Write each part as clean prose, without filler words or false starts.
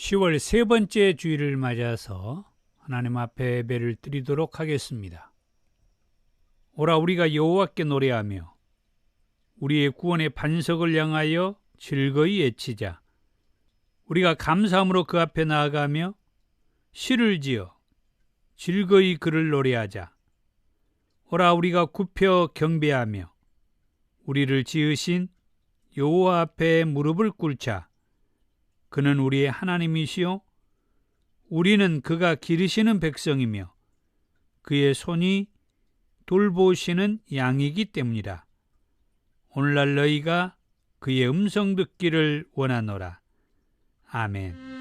10월 세 번째 주일을 맞아서 하나님 앞에 예배를 드리도록 하겠습니다. 오라 우리가 여호와께 노래하며 우리의 구원의 반석을 향하여 즐거이 외치자. 우리가 감사함으로 그 앞에 나아가며 시를 지어 즐거이 그를 노래하자. 오라 우리가 굽혀 경배하며 우리를 지으신 여호와 앞에 무릎을 꿇자. 그는 우리의 하나님이시요 우리는 그가 기르시는 백성이며 그의 손이 돌보시는 양이기 때문이라. 오늘날 너희가 그의 음성 듣기를 원하노라. 아멘.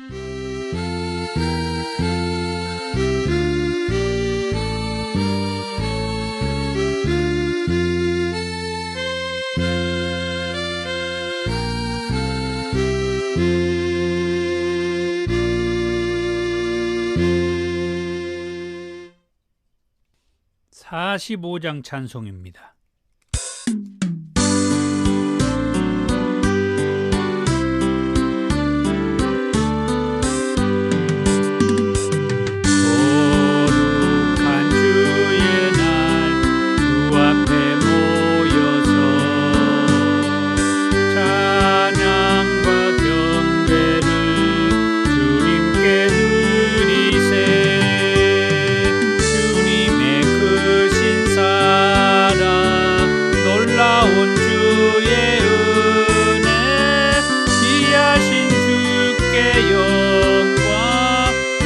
45장 찬송입니다.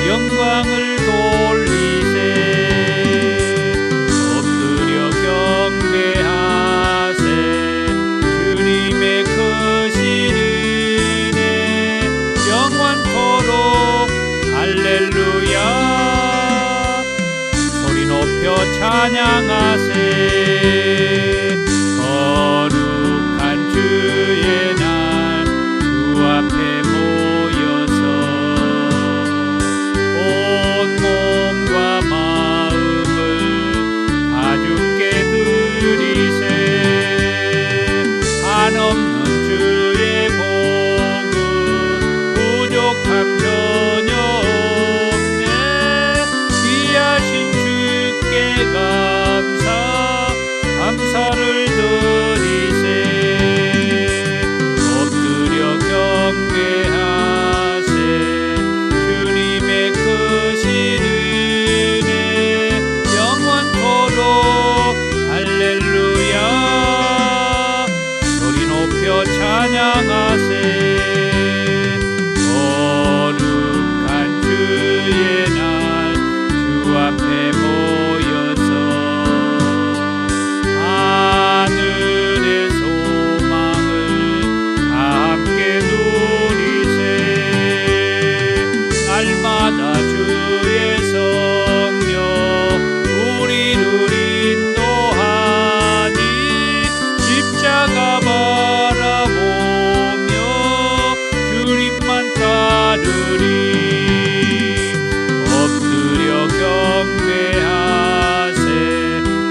영광을 돌리세. 엎드려 경배하세. 주님의 크신 은혜 영원토록 할렐루야. 소리 높여 찬양하세. 거룩한 주의 날 주 앞에 한없는 주의 복은 부족함 전혀 없네. 귀하신 주께 감사를 드리세. 엎드려 경배하세. 주님의 크신 은혜 영원토록 할렐루야. 찬양하세. 거룩한 주의 날 주 앞에 모여서 하늘의 소망을 다 함께 누리세. 날마다 주의 성령 우리를 인도하니 십자가 엎드려 경배하세.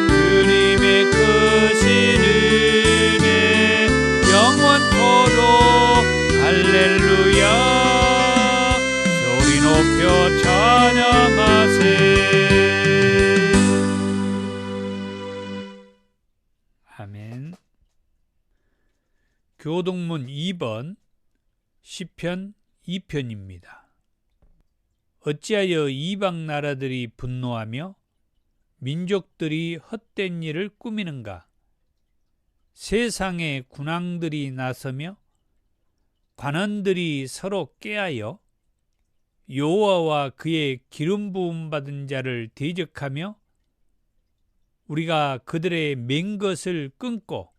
주님의 크신 은혜 영원토록 할렐루야. 소리 높여 찬양하세. 아멘. 교동문 2번 시편 2편입니다. 어찌하여 이방 나라들이 분노하며 민족들이 헛된 일을 꾸미는가? 세상의 군왕들이 나서며 관원들이 서로 깨하여 여호와와 그의 기름 부음 받은 자를 대적하며 우리가 그들의 맨 것을 끊고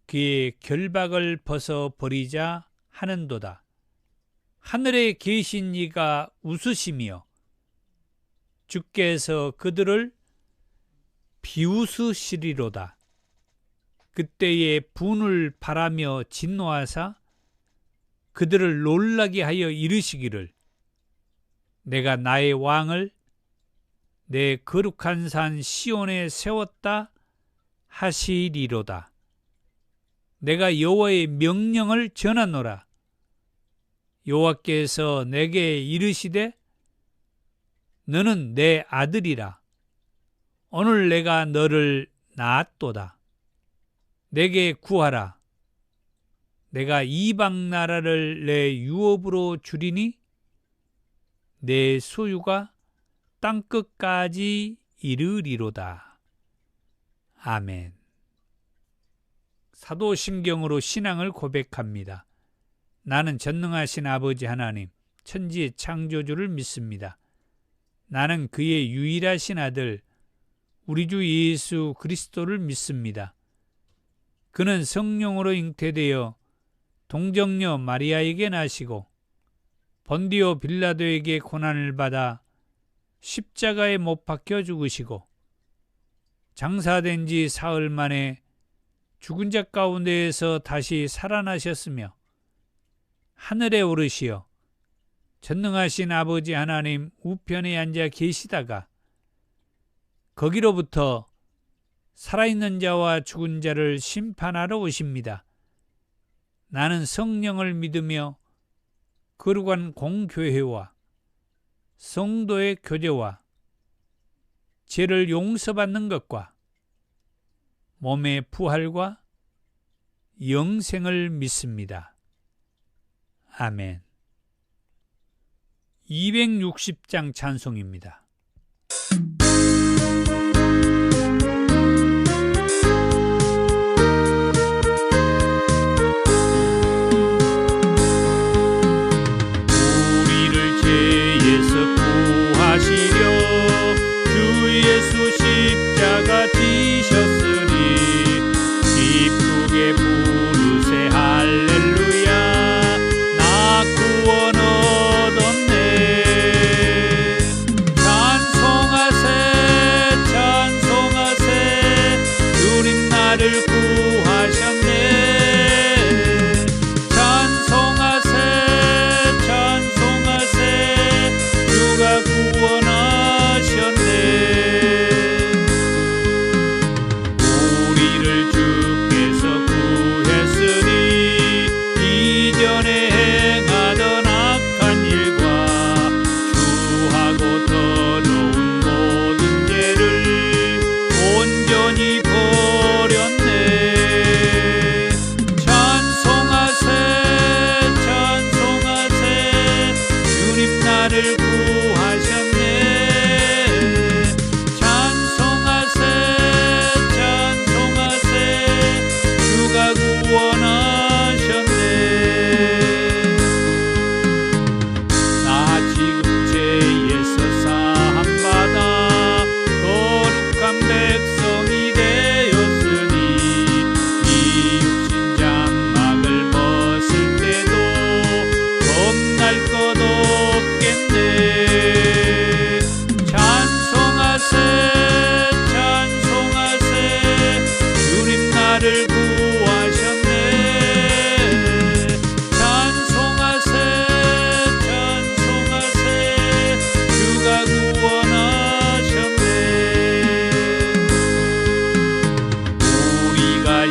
그의 결박을 벗어 버리자 하는도다. 하늘에 계신 이가 웃으시며 주께서 그들을 비웃으시리로다. 그때에 분을 바라며 진노하사 그들을 놀라게 하여 이르시기를 내가 나의 왕을 내 거룩한 산 시온에 세웠다 하시리로다. 내가 여호와의 명령을 전하노라. 여호와께서 내게 이르시되 너는 내 아들이라. 오늘 내가 너를 낳았도다. 내게 구하라. 내가 이방 나라를 내 유업으로 주리니 내 소유가 땅끝까지 이르리로다. 아멘. 사도신경으로 신앙을 고백합니다. 나는 전능하신 아버지 하나님, 천지의 창조주를 믿습니다. 나는 그의 유일하신 아들, 우리 주 예수 그리스도를 믿습니다. 그는 성령으로 잉태되어 동정녀 마리아에게 나시고 본디오 빌라도에게 고난을 받아 십자가에 못 박혀 죽으시고 장사된 지 사흘 만에 죽은 자 가운데에서 다시 살아나셨으며 하늘에 오르시어 전능하신 아버지 하나님 우편에 앉아 계시다가 거기로부터 살아있는 자와 죽은 자를 심판하러 오십니다. 나는 성령을 믿으며 거룩한 공교회와 성도의 교제와 죄를 용서받는 것과 몸의 부활과 영생을 믿습니다. 아멘. 260장 찬송입니다. 우리를 죄에서 구하시려 주 예수 십자가 지셨으니 기쁘게 부르세 할렐루야. 나 구원 얻었네. 찬송하세 찬송하세 주님 나를 구하셨네. 찬송하세 찬송하세 주가 구원하셨네. 우리를 주께서 구했으니 이전에 행하던 악한 일과 주하고 더러운 모든 죄를 온전히 버렸네. 찬송하세 찬송하세 주님 나를 구하셨네. 찬송하세 찬송하세 주가 구원하셨네. 나 지금 죄에서 사함받아 거룩한 백성이 되었으니 이 육신 장막을 벗을 때도 겁날 것 없겠네. 찬송하세 찬송하세 주님 나를 구하셨네. 찬송하세 찬송하세 주가 구원하셨네. 우리가 이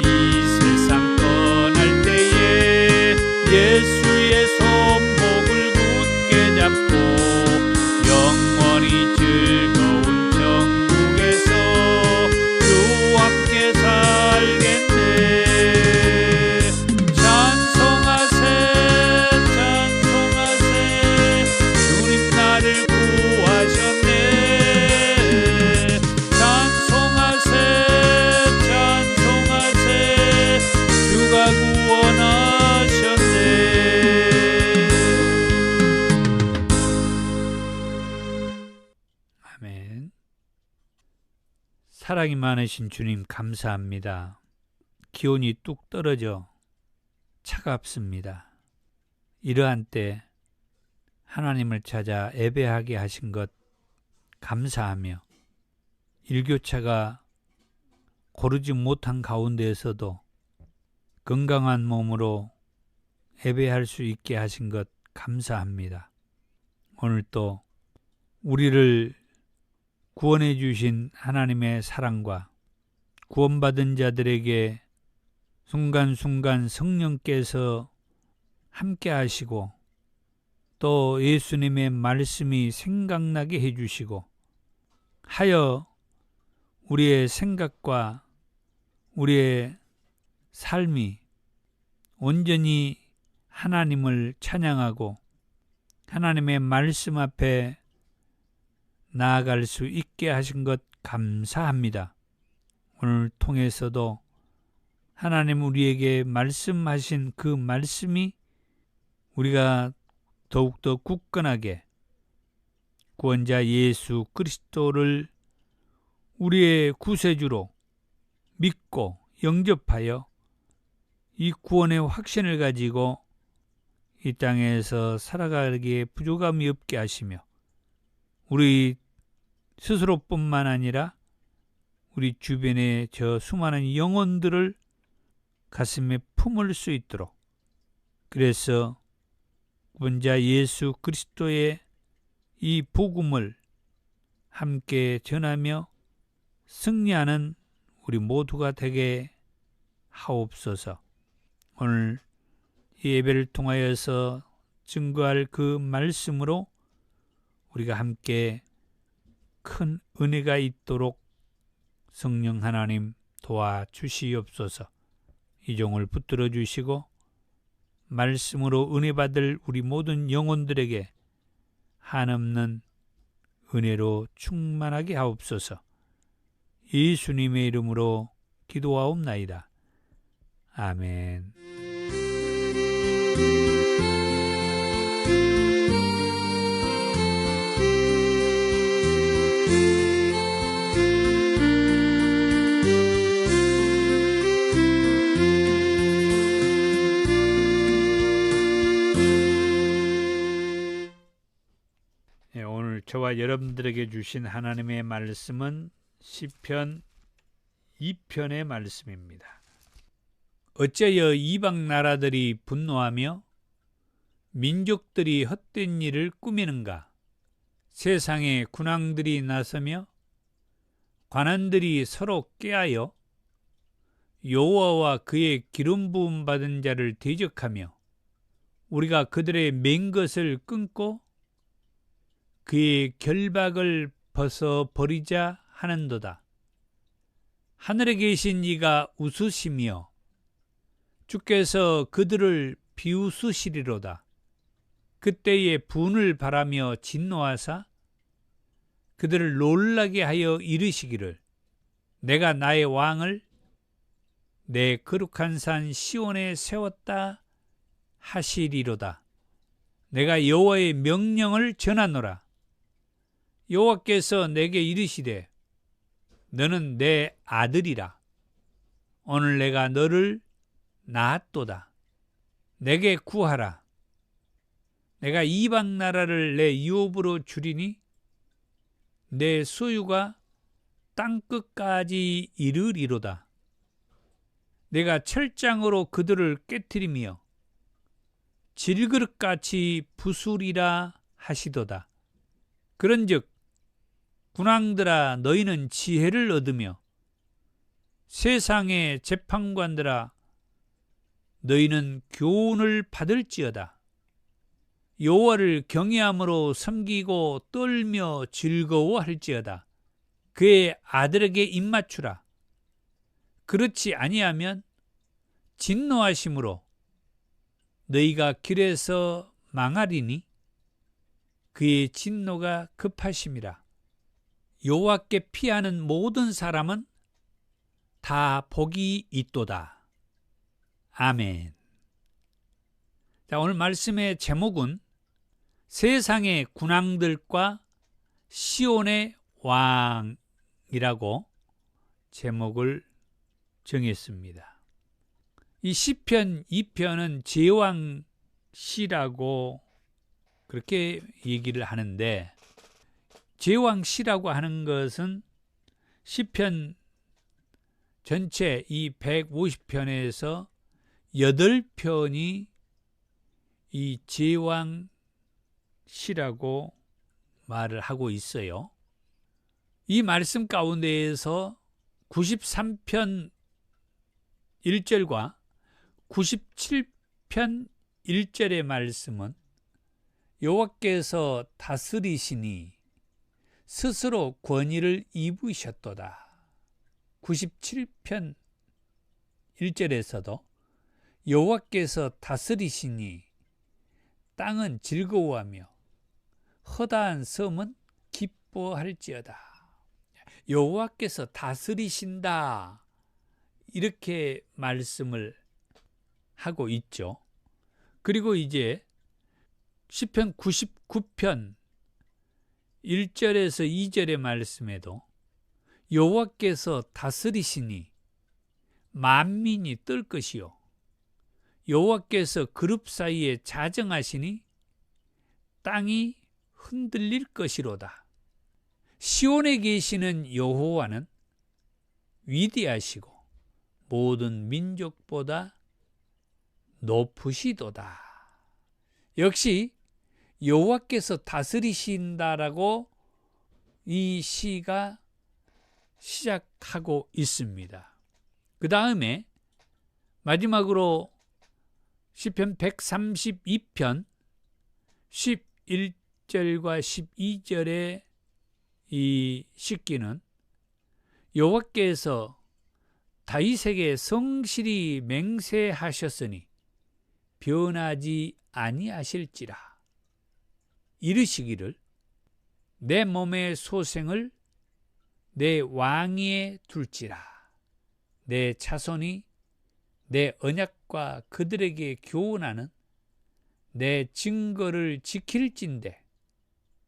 세상 떠날 때에 예수의 손목을 굳게 잡고 영원히 즐거운 천국에서 주와 함께 살겠네. 찬송하세 찬송하세 주님 나를 구하셨네. 찬송하세 찬송하세 주가 구원하셨네. 아멘. 사랑이 많으신 주님 감사합니다. 기온이 뚝 떨어져 차갑습니다. 이러한 때 하나님을 찾아 예배하게 하신 것 감사하며 일교차가 고르지 못한 가운데에서도 건강한 몸으로 예배할 수 있게 하신 것 감사합니다. 오늘 또 우리를 구원해 주신 하나님의 사랑과 구원받은 자들에게 순간순간 성령께서 함께 하시고 또 예수님의 말씀이 생각나게 해주시고 하여 우리의 생각과 우리의 삶이 온전히 하나님을 찬양하고 하나님의 말씀 앞에 나아갈 수 있게 하신 것 감사합니다. 오늘 통해서도 하나님 우리에게 말씀하신 그 말씀이 우리가 더욱더 굳건하게 구원자 예수 그리스도를 우리의 구세주로 믿고 영접하여 이 구원의 확신을 가지고 이 땅에서 살아가기에 부족함이 없게 하시며 우리 스스로뿐만 아니라 우리 주변의 저 수많은 영혼들을 가슴에 품을 수 있도록 그래서 구원자 예수 그리스도의 이 복음을 함께 전하며 승리하는 우리 모두가 되게 하옵소서. 오늘 이 예배를 통하여서 증거할 그 말씀으로 우리가 함께 큰 은혜가 있도록 성령 하나님 도와주시옵소서. 이 종을 붙들어 주시고 말씀으로 은혜 받을 우리 모든 영혼들에게 한없는 은혜로 충만하게 하옵소서. 예수님의 이름으로 기도하옵나이다. 아멘. 오늘 저와 여러분들에게 주신 하나님의 말씀은 시편 2편의 말씀입니다. 어째여 이방 나라들이 분노하며 민족들이 헛된 일을 꾸미는가? 세상에 군왕들이 나서며 관원들이 서로 꾀하여 여호와와 그의 기름 부음 받은 자를 대적하며 우리가 그들의 맹 것을 끊고 그의 결박을 벗어 버리자 하는도다. 하늘에 계신 이가 웃으시며 주께서 그들을 비웃으시리로다. 그때에 분을 바라며 진노하사 그들을 놀라게 하여 이르시기를 내가 나의 왕을 내 거룩한 산 시온에 세웠다 하시리로다. 내가 여호와의 명령을 전하노라. 여호와께서 내게 이르시되 너는 내 아들이라. 오늘 내가 너를 낳았도다. 내게 구하라. 내가 이방 나라를 내 유업으로 주리니 내 소유가 땅끝까지 이르리로다. 내가 철장으로 그들을 깨트리며 질그릇같이 부수리라 하시도다. 그런즉 군왕들아 너희는 지혜를 얻으며 세상의 재판관들아 너희는 교훈을 받을지어다. 여호와를 경외함으로 섬기고 떨며 즐거워할지어다. 그의 아들에게 입맞추라. 그렇지 아니하면 진노하심으로 너희가 길에서 망하리니 그의 진노가 급하심이라. 여호와께 피하는 모든 사람은 다 복이 있도다. 아멘. 자, 오늘 말씀의 제목은 세상의 군왕들과 시온의 왕이라고 제목을 정했습니다. 이 시편 2편은 제왕시라고 그렇게 얘기를 하는데 제왕시라고 하는 것은 시편 전체 이 150편에서 8편이 이 제왕시라고 말을 하고 있어요. 이 말씀 가운데에서 93편 1절과 97편 1절의 말씀은 여호와께서 다스리시니 스스로 권위를 입으셨도다. 97편 1절에서도 여호와께서 다스리시니 땅은 즐거워하며 허다한 섬은 기뻐할지어다. 여호와께서 다스리신다, 이렇게 말씀을 하고 있죠. 그리고 이제 시편 99편 1절에서 2절의 말씀에도 여호와께서 다스리시니 만민이 뜰 것이요 여호와께서 그룹 사이에 자정하시니 땅이 흔들릴 것이로다. 시온에 계시는 여호와는 위대하시고 모든 민족보다 높으시도다. 역시 여호와께서 다스리신다라고 이 시가 시작하고 있습니다. 그 다음에 마지막으로 시편 132편 11절과 12절의 이 식기는 여호와께서 다윗에게 성실히 맹세하셨으니 변하지 아니하실지라. 이르시기를 내 몸의 소생을 내 왕위에 둘지라. 내 자손이 내 언약과 그들에게 교훈하는 내 증거를 지킬진대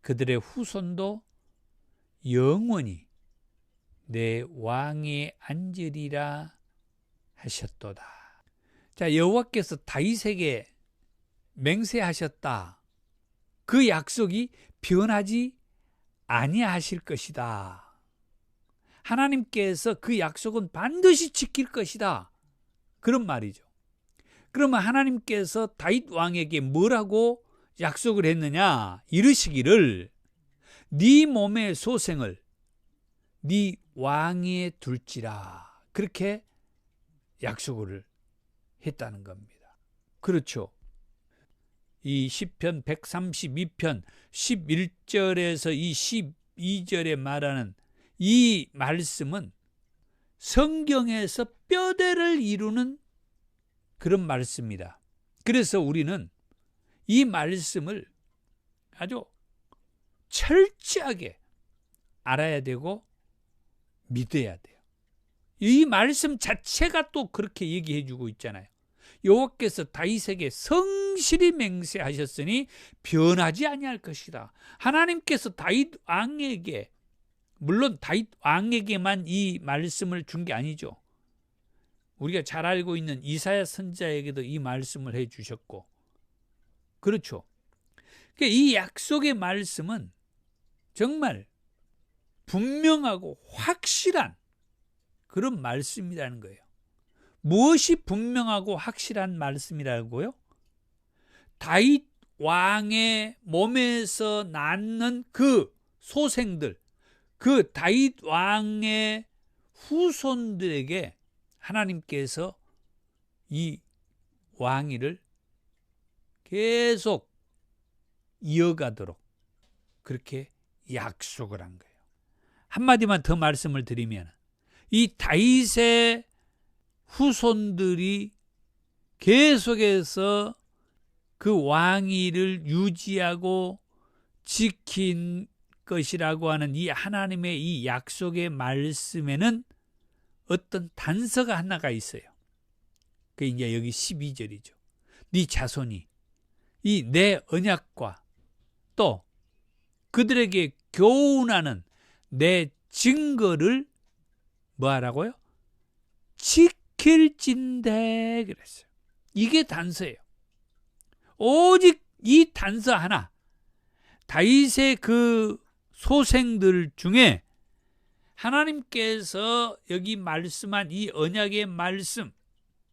그들의 후손도 영원히 내 왕위에 앉으리라 하셨도다. 자, 여호와께서 다윗에게 맹세하셨다. 그 약속이 변하지 아니하실 것이다. 하나님께서 그 약속은 반드시 지킬 것이다. 그런 말이죠. 그러면 하나님께서 다윗 왕에게 뭐라고 약속을 했느냐? 이르시기를 네 몸의 소생을 네 왕위에 둘지라. 그렇게 약속을 했다는 겁니다. 그렇죠. 이 시편 132편 11절에서 이 12절에 말하는 이 말씀은 성경에서 뼈대를 이루는 그런 말씀입니다. 그래서 우리는 이 말씀을 아주 철저하게 알아야 되고 믿어야 돼요. 이 말씀 자체가 또 그렇게 얘기해 주고 있잖아요. 여호와께서 다윗에게 성실히 맹세하셨으니 변하지 아니할 것이다. 하나님께서 다윗 왕에게, 물론 다윗 왕에게만 이 말씀을 준 게 아니죠. 우리가 잘 알고 있는 이사야 선지자에게도 이 말씀을 해 주셨고, 그렇죠. 이 약속의 말씀은 정말 분명하고 확실한 그런 말씀이라는 거예요. 무엇이 분명하고 확실한 말씀이라고요? 다윗 왕의 몸에서 낳는 그 소생들, 그 다윗 왕의 후손들에게 하나님께서 이 왕위를 계속 이어가도록 그렇게 약속을 한 거예요. 한마디만 더 말씀을 드리면 이 다윗의 후손들이 계속해서 그 왕위를 유지하고 지킨 것이라고 하는 이 하나님의 이 약속의 말씀에는 어떤 단서가 하나가 있어요. 그 이제 여기 12절이죠. 네 자손이 이 내 언약과 또 그들에게 교훈하는 내 증거를 뭐 하라고요? 지킬진대 그랬어요. 이게 단서예요. 오직 이 단서 하나, 다윗의 그 소생들 중에 하나님께서 여기 말씀한 이 언약의 말씀,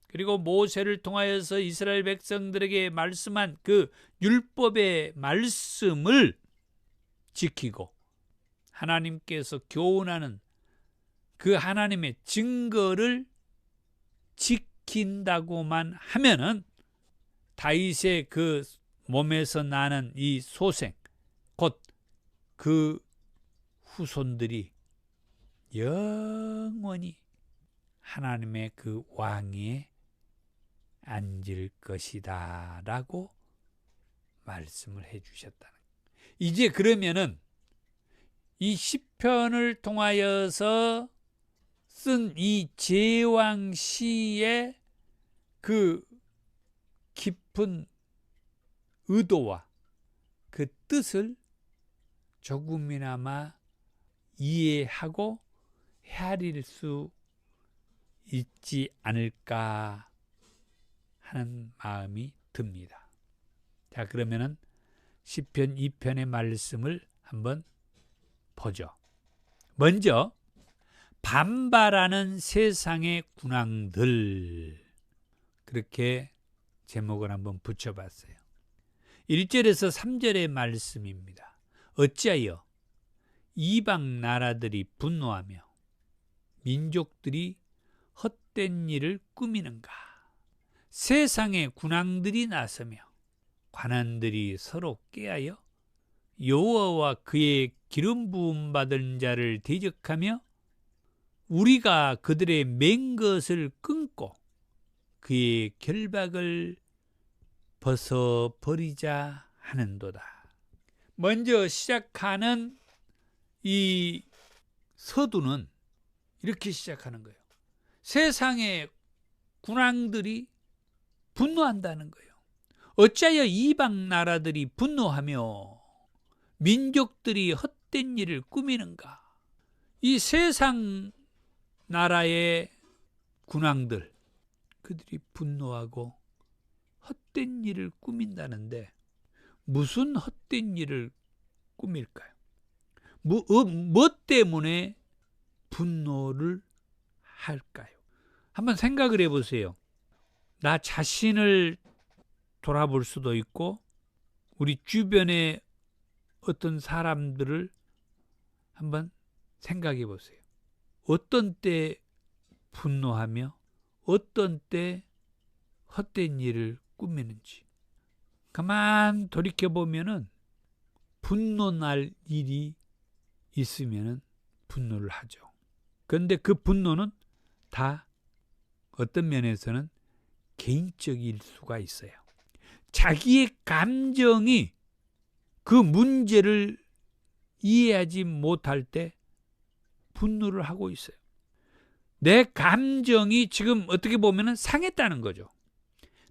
그리고 모세를 통하여서 이스라엘 백성들에게 말씀한 그 율법의 말씀을 지키고 하나님께서 교훈하는 그 하나님의 증거를 지킨다고만 하면은 다윗의 그 몸에서 나는 이 소생, 곧 그 후손들이 영원히 하나님의 그 왕위에 앉을 것이다 라고 말씀을 해주셨다는 거예요. 이제 그러면은 이 시편을 통하여서 쓴 이 제왕시의 그 깊은 의도와 그 뜻을 조금이나마 이해하고 헤아릴 수 있지 않을까 하는 마음이 듭니다. 자, 그러면은 시편 2편의 말씀을 한번 보죠. 먼저 반발하는 세상의 군왕들, 그렇게 제목을 한번 붙여봤어요. 1절에서 3절의 말씀입니다. 어찌하여 이방 나라들이 분노하며 민족들이 헛된 일을 꾸미는가? 세상의 군왕들이 나서며 관원들이 서로 꾀하여 여호와와 그의 기름 부음 받은 자를 대적하며 우리가 그들의 맨 것을 끊고 그의 결박을 벗어버리자 하는도다. 먼저 시작하는 이 서두는 이렇게 시작하는 거예요. 세상의 군왕들이 분노한다는 거예요. 어찌하여 이방 나라들이 분노하며 민족들이 헛된 일을 꾸미는가? 이 세상 나라의 군왕들, 그들이 분노하고 헛된 일을 꾸민다는데 무슨 헛된 일을 꾸밀까요? 뭐 때문에 분노를 할까요? 한번 생각을 해보세요. 나 자신을 돌아볼 수도 있고 우리 주변의 어떤 사람들을 한번 생각해 보세요. 어떤 때 분노하며 어떤 때 헛된 일을 꾸미는지 가만 돌이켜보면은 분노날 일이 있으면은 분노를 하죠. 그런데 그 분노는 다 어떤 면에서는 개인적일 수가 있어요. 자기의 감정이 그 문제를 이해하지 못할 때 분노를 하고 있어요. 내 감정이 지금 어떻게 보면 상했다는 거죠.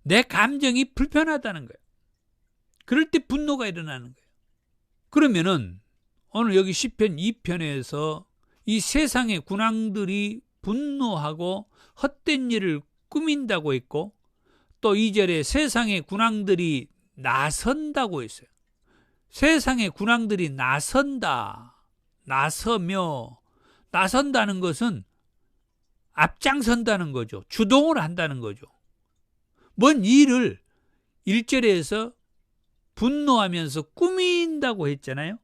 내 감정이 불편하다는 거예요. 그럴 때 분노가 일어나는 거예요. 그러면은 오늘 여기 시편 2편에서 이 세상의 군왕들이 분노하고 헛된 일을 꾸민다고 했고 또 2절에 세상의 군왕들이 나선다고 했어요. 세상의 군왕들이 나선다는 것은 앞장선다는 거죠. 주동을 한다는 거죠. 뭔 일을 1절에서 분노하면서 꾸민다고 했잖아요.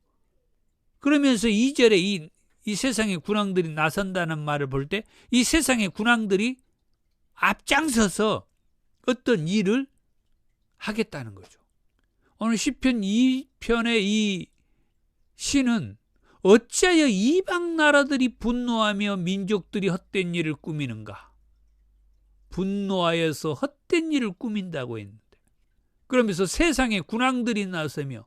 그러면서 2절에 이 세상의 군왕들이 나선다는 말을 볼 때 이 세상의 군왕들이 앞장서서 어떤 일을 하겠다는 거죠. 오늘 시편 2편의 이 시는 어찌하여 이방 나라들이 분노하며 민족들이 헛된 일을 꾸미는가? 분노하여서 헛된 일을 꾸민다고 했는데 그러면서 세상의 군왕들이 나서며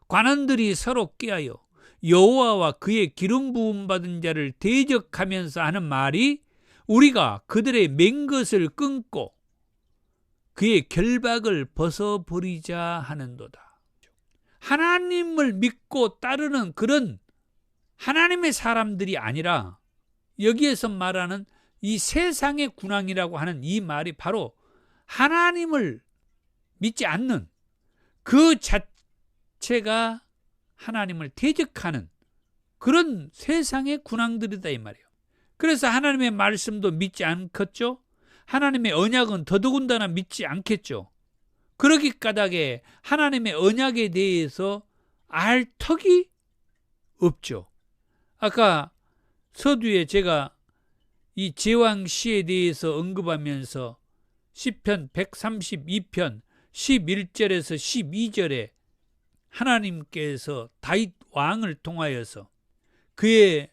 관원들이 서로 꾀하여 여호와와 그의 기름 부음 받은 자를 대적하면서 하는 말이 우리가 그들의 맨 것을 끊고 그의 결박을 벗어버리자 하는도다. 하나님을 믿고 따르는 그런 하나님의 사람들이 아니라 여기에서 말하는 이 세상의 군왕이라고 하는 이 말이 바로 하나님을 믿지 않는 그 자체가 하나님을 대적하는 그런 세상의 군왕들이다 이 말이에요. 그래서 하나님의 말씀도 믿지 않겠죠. 하나님의 언약은 더더군다나 믿지 않겠죠. 그러기 까닭에 하나님의 언약에 대해서 알 턱이 없죠. 아까 서두에 제가 이 제왕시에 대해서 언급하면서 시편 132편, 11절에서 12절에 하나님께서 다윗 왕을 통하여서 그의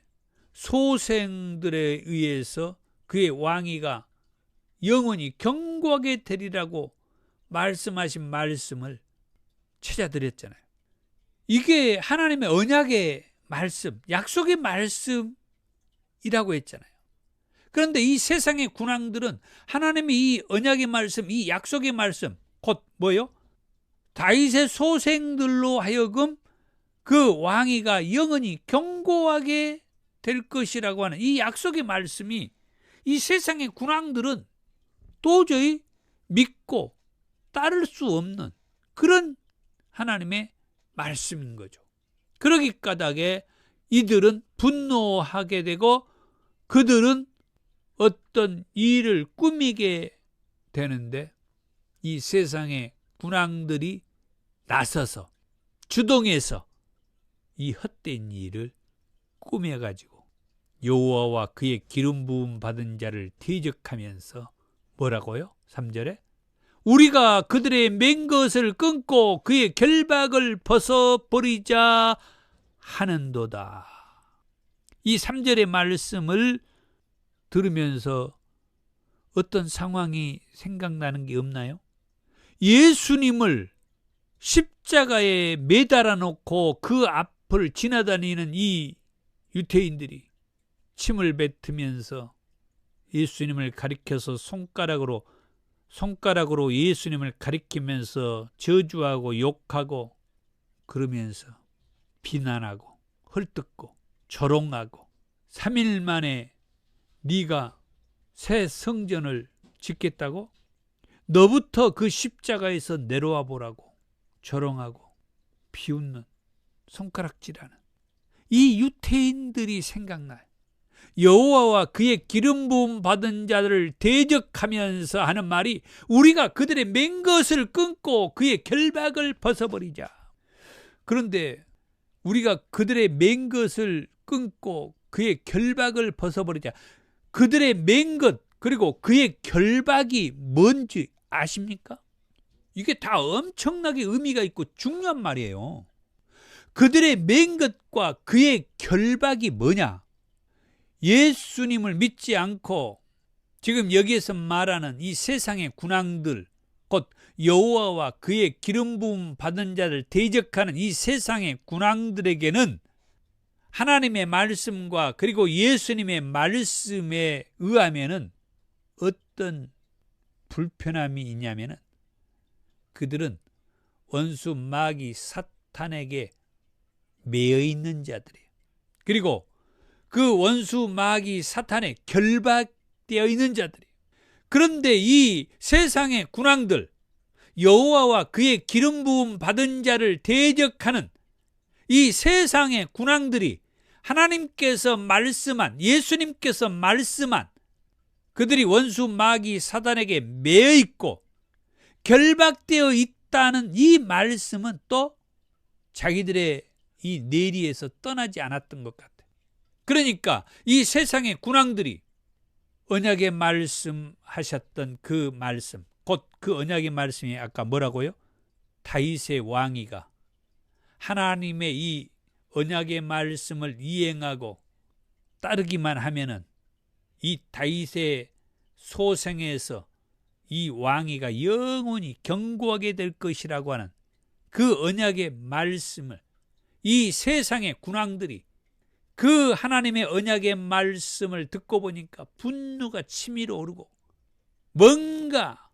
소생들에 의해서 그의 왕위가 영원히 견고하게 되리라고 말씀하신 말씀을 찾아드렸잖아요. 이게 하나님의 언약의 말씀, 약속의 말씀이라고 했잖아요. 그런데 이 세상의 군왕들은 하나님의 이 언약의 말씀, 이 약속의 말씀, 곧 뭐요? 다윗의 소생들로 하여금 그 왕위가 영원히 견고하게 될 것이라고 하는 이 약속의 말씀이 이 세상의 군왕들은 도저히 믿고 따를 수 없는 그런 하나님의 말씀인 거죠. 그러기 까닭에 이들은 분노하게 되고 그들은 어떤 일을 꾸미게 되는데 이 세상의 군왕들이 나서서 주동해서 이 헛된 일을 꾸며가지고 여호와와 그의 기름 부음 받은 자를 대적하면서 뭐라고요? 3절에 우리가 그들의 맨 것을 끊고 그의 결박을 벗어버리자 하는도다. 이 3절의 말씀을 들으면서 어떤 상황이 생각나는 게 없나요? 예수님을 십자가에 매달아 놓고 그 앞을 지나다니는 이 유대인들이 침을 뱉으면서 예수님을 가리켜서 손가락으로 예수님을 가리키면서 저주하고 욕하고 그러면서 비난하고 헐뜯고 조롱하고 3일 만에 네가 새 성전을 짓겠다고? 너부터 그 십자가에서 내려와 보라고 조롱하고 비웃는 손가락질하는 이 유대인들이 생각나요. 여호와와 그의 기름 부음 받은 자들을 대적하면서 하는 말이 우리가 그들의 맨 것을 끊고 그의 결박을 벗어버리자. 그런데 우리가 그들의 맨 것을 끊고 그의 결박을 벗어버리자. 그들의 맨 것 그리고 그의 결박이 뭔지 아십니까? 이게 다 엄청나게 의미가 있고 중요한 말이에요. 그들의 맨 것과 그의 결박이 뭐냐? 예수님을 믿지 않고 지금 여기에서 말하는 이 세상의 군왕들, 곧 여호와와 그의 기름 부음 받은 자를 대적하는 이 세상의 군왕들에게는 하나님의 말씀과 그리고 예수님의 말씀에 의하면은 어떤 불편함이 있냐면은 그들은 원수 마귀 사탄에게 매여 있는 자들이에요. 그리고 그 원수 마귀 사탄에 결박되어 있는 자들이에요. 그런데 이 세상의 군왕들, 여호와와 그의 기름 부음 받은 자를 대적하는 이 세상의 군왕들이 하나님께서 말씀한, 예수님께서 말씀한 그들이 원수 마귀 사탄에게 매여 있고 결박되어 있다는 이 말씀은 또 자기들의 이 내리에서 떠나지 않았던 것 같아요. 그러니까 이 세상의 군왕들이 언약의 말씀하셨던 그 말씀, 곧 그 언약의 말씀이 아까 뭐라고요? 다윗의 왕위가 하나님의 이 언약의 말씀을 이행하고 따르기만 하면은 이 다윗의 소생에서 이 왕위가 영원히 견고하게 될 것이라고 하는 그 언약의 말씀을 이 세상의 군왕들이 그 하나님의 언약의 말씀을 듣고 보니까 분노가 치밀어 오르고 뭔가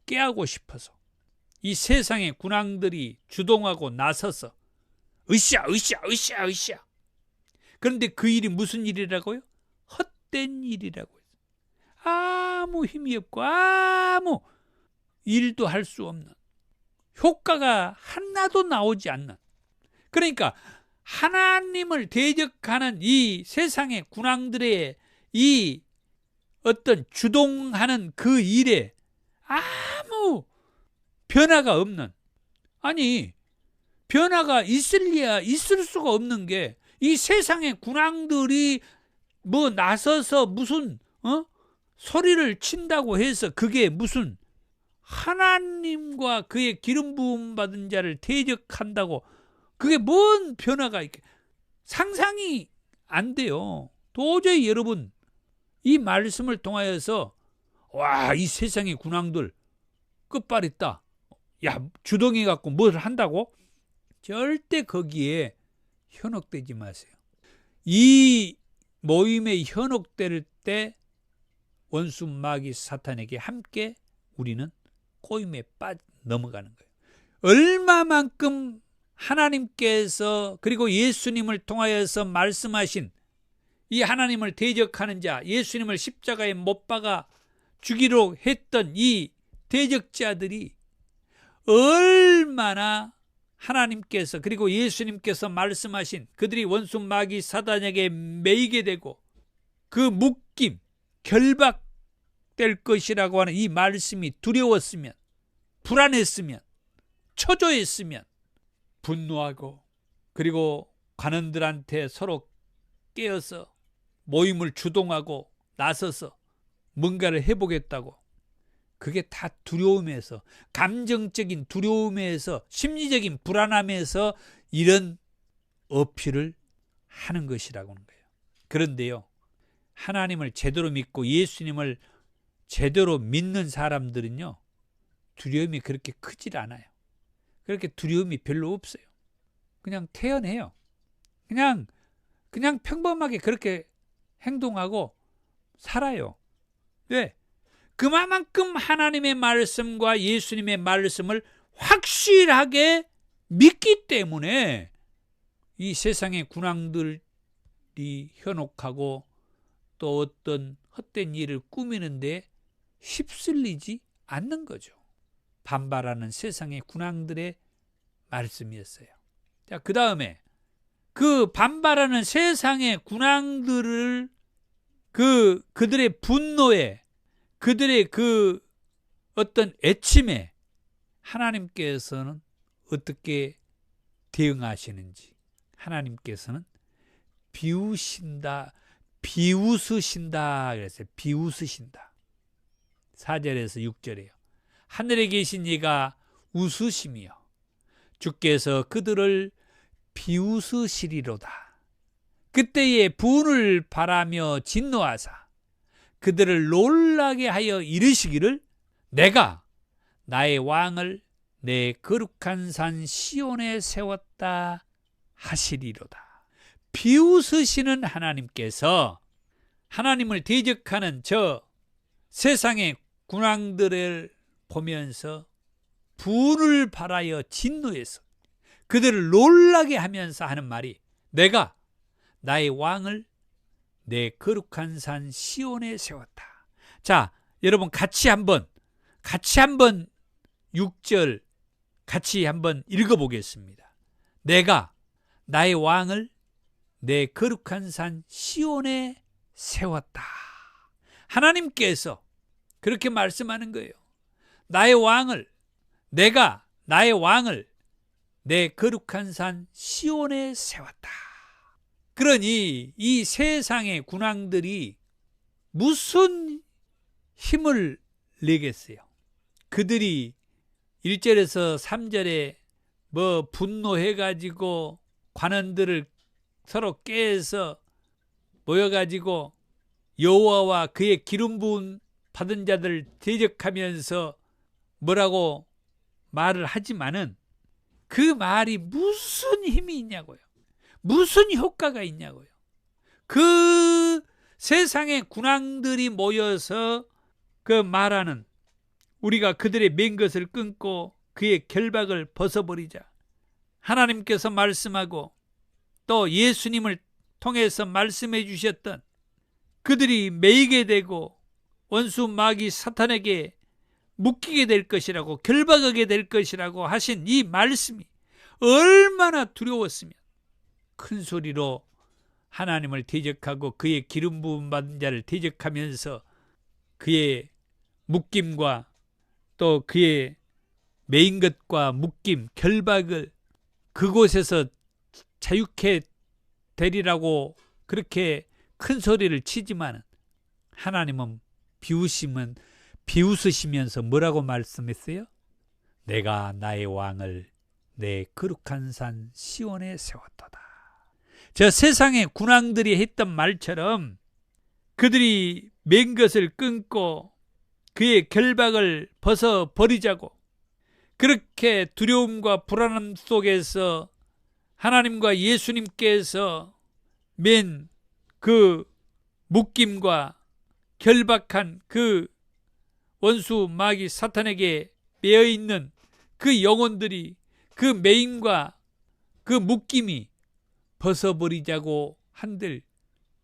깨하고 싶어서 이 세상의 군왕들이 주동하고 나서서 으쌰. 그런데 그 일이 무슨 일이라고요? 헛된 일이라고 해요. 아무 힘이 없고 아무 일도 할 수 없는, 효과가 하나도 나오지 않는, 그러니까 하나님을 대적하는 이 세상의 군왕들의 이 어떤 주동하는 그 일에 아무 변화가 없는, 아니 변화가 있을래야 있을 수가 없는 게 이 세상의 군왕들이 뭐 나서서 무슨 소리를 친다고 해서 그게 무슨 하나님과 그의 기름 부음 받은 자를 대적한다고 그게 뭔 변화가 있게 상상이 안 돼요. 도저히 여러분 이 말씀을 통하여서 와, 이 세상의 군왕들 끝발있다. 야, 주둥이 갖고 뭘 한다고? 절대 거기에 현혹되지 마세요. 이 모임에 현혹될 때 원수 마귀 사탄에게 함께 우리는 꼬임에 넘어가는 거예요. 얼마만큼 하나님께서 그리고 예수님을 통하여서 말씀하신 이 하나님을 대적하는 자, 예수님을 십자가에 못 박아 죽이려 했던 이 대적자들이 얼마나 하나님께서 그리고 예수님께서 말씀하신 그들이 원수 마귀 사단에게 매이게 되고 그 묶임, 결박될 것이라고 하는 이 말씀이 두려웠으면, 불안했으면, 초조했으면 분노하고 그리고 관원들한테 서로 깨어서 모임을 주동하고 나서서 뭔가를 해보겠다고, 그게 다 두려움에서, 감정적인 두려움에서, 심리적인 불안함에서 이런 어필을 하는 것이라고 하는 거예요. 그런데요, 하나님을 제대로 믿고 예수님을 제대로 믿는 사람들은요, 두려움이 그렇게 크질 않아요. 그렇게 두려움이 별로 없어요. 그냥 태연해요. 그냥 평범하게 그렇게 행동하고 살아요. 왜? 그만큼 하나님의 말씀과 예수님의 말씀을 확실하게 믿기 때문에 이 세상의 군왕들이 현혹하고 또 어떤 헛된 일을 꾸미는데 휩쓸리지 않는 거죠. 반발하는 세상의 군왕들의 말씀이었어요. 자, 그 다음에 그 반발하는 세상의 군왕들을 그들의 분노에, 그들의 그 어떤 애침에 하나님께서는 어떻게 대응하시는지, 하나님께서는 비웃으신다 그랬어요. 비웃으신다. 4절에서 6절에요. 하늘에 계신 이가 웃으시며 주께서 그들을 비웃으시리로다. 그때에 분을 바라며 진노하사 그들을 놀라게 하여 이르시기를 내가 나의 왕을 내 거룩한 산 시온에 세웠다 하시리로다. 비웃으시는 하나님께서 하나님을 대적하는 저 세상의 군왕들을 보면서 분을 발하여 진노해서 그들을 놀라게 하면서 하는 말이 내가 나의 왕을 내 거룩한 산 시온에 세웠다. 자, 여러분 같이 한번 6절 같이 한번 읽어보겠습니다. 내가 나의 왕을 내 거룩한 산 시온에 세웠다. 하나님께서 그렇게 말씀하는 거예요. 내가 나의 왕을 내 거룩한 산 시온에 세웠다. 그러니 이 세상의 군왕들이 무슨 힘을 내겠어요? 그들이 1절에서 3절에 뭐 분노해가지고 관원들을 서로 깨서 모여가지고 여호와와 그의 기름 부음 받은 자들 대적하면서 뭐라고 말을 하지만은 그 말이 무슨 힘이 있냐고요. 무슨 효과가 있냐고요. 그 세상의 군왕들이 모여서 그 말하는 우리가 그들의 맨 것을 끊고 그의 결박을 벗어버리자. 하나님께서 말씀하고 또 예수님을 통해서 말씀해 주셨던 그들이 매이게 되고 원수 마귀 사탄에게 묶이게 될 것이라고, 결박하게 될 것이라고 하신 이 말씀이 얼마나 두려웠으면 큰 소리로 하나님을 대적하고 그의 기름 부음 받은 자를 대적하면서 그의 묶임과 또 그의 매인 것과 묶임, 결박을 그곳에서 자유케 되리라고 그렇게 큰 소리를 치지만 하나님은 비웃으면 비웃으시면서 뭐라고 말씀했어요? 내가 나의 왕을 내 거룩한 산 시온에 세웠도다. 저 세상의 군왕들이 했던 말처럼 그들이 맨 것을 끊고 그의 결박을 벗어버리자고, 그렇게 두려움과 불안함 속에서 하나님과 예수님께서 맨 그 묶임과 결박한 그 원수 마귀 사탄에게 매여있는 그 영혼들이, 그 매임과 그 묶임이 벗어버리자고 한들